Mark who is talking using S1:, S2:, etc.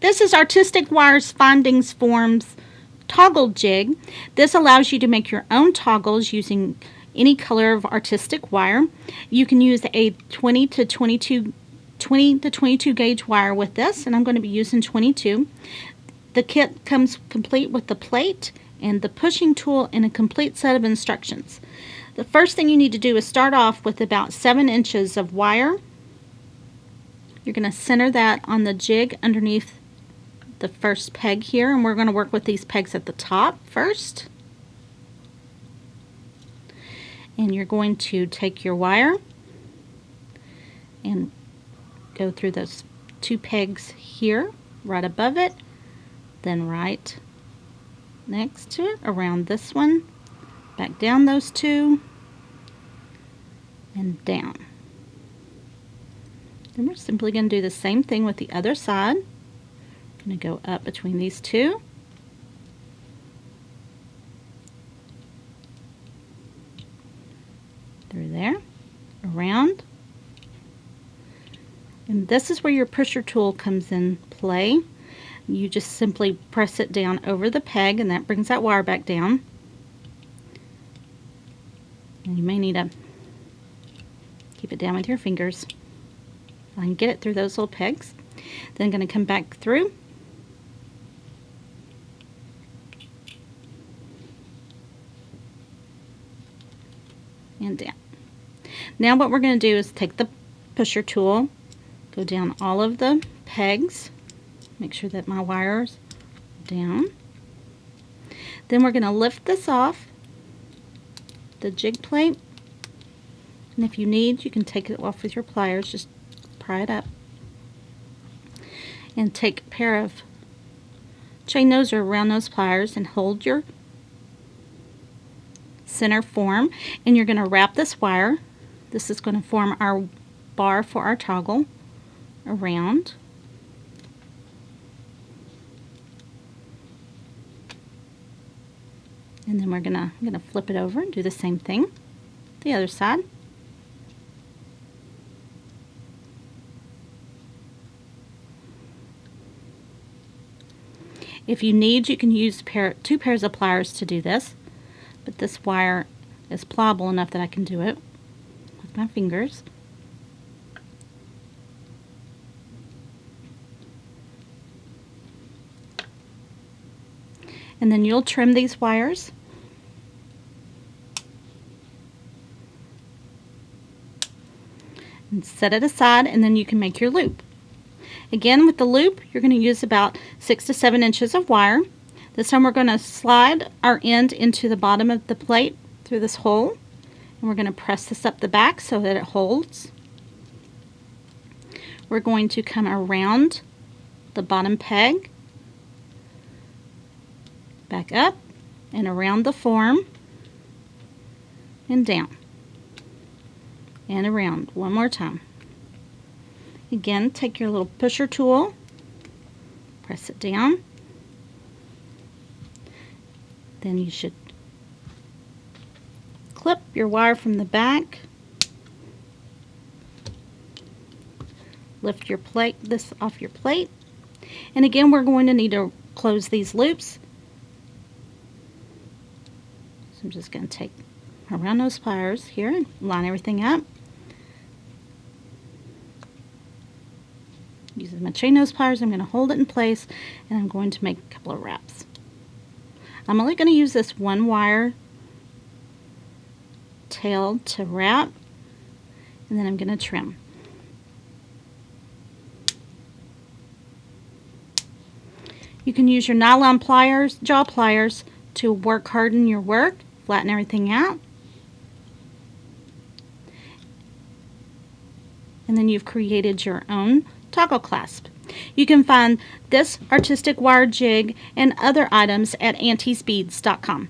S1: This is Artistic Wire's Findings Forms toggle jig. This allows you to make your own toggles using any color of artistic wire. You can use a 20 to 22 gauge wire with this, and I'm going to be using 22. The kit comes complete with the plate and the pushing tool and a complete set of instructions. The first thing you need to do is start off with about 7 inches of wire. You're going to center that on the jig underneath the first peg here, and we're going to work with these pegs at the top first. And you're going to take your wire and go through those 2 pegs here, right above it, then right next to it, around this one, back down those 2, and down. Then we're simply going to do the same thing with the other side. I'm going to go up between these 2. Through there, around. And this is where your pusher tool comes in play. You just simply press it down over the peg, and that brings that wire back down. And you may need to keep it down with your fingers. I can get it through those little pegs. Then I'm going to come back through. And down. Now what we're going to do is take the pusher tool, go down all of the pegs, make sure that my wire's down. Then we're going to lift this off the jig plate, and if you need, you can take it off with your pliers. Just pry it up and take a pair of chain nose or round nose pliers and hold your center form, and you're going to wrap this wire. This is going to form our bar for our toggle around. And then I'm going to flip it over and do the same thing the other side. If you need, you can use 2 pairs of pliers to do this, but this wire is pliable enough that I can do it with my fingers. And then you'll trim these wires. And set it aside, and then you can make your loop. Again, with the loop, you're going to use about 6 to 7 inches of wire. This time we're going to slide our end into the bottom of the plate through this hole, and we're going to press this up the back so that it holds. We're going to come around the bottom peg, back up and around the form, and down and around one more time. Again, take your little pusher tool, press it down, then you should clip your wire from the back, lift your plate, this off your plate, and again we're going to need to close these loops. So I'm just going to take my round nose pliers here and line everything up. Using my chain nose pliers, I'm going to hold it in place, and I'm going to make a couple of wraps. I'm only going to use this one wire tail to wrap, and then I'm going to trim. You can use your nylon pliers, jaw pliers, to work harden your work, flatten everything out. And then you've created your own toggle clasp. You can find this artistic wire jig and other items at auntiesbeads.com.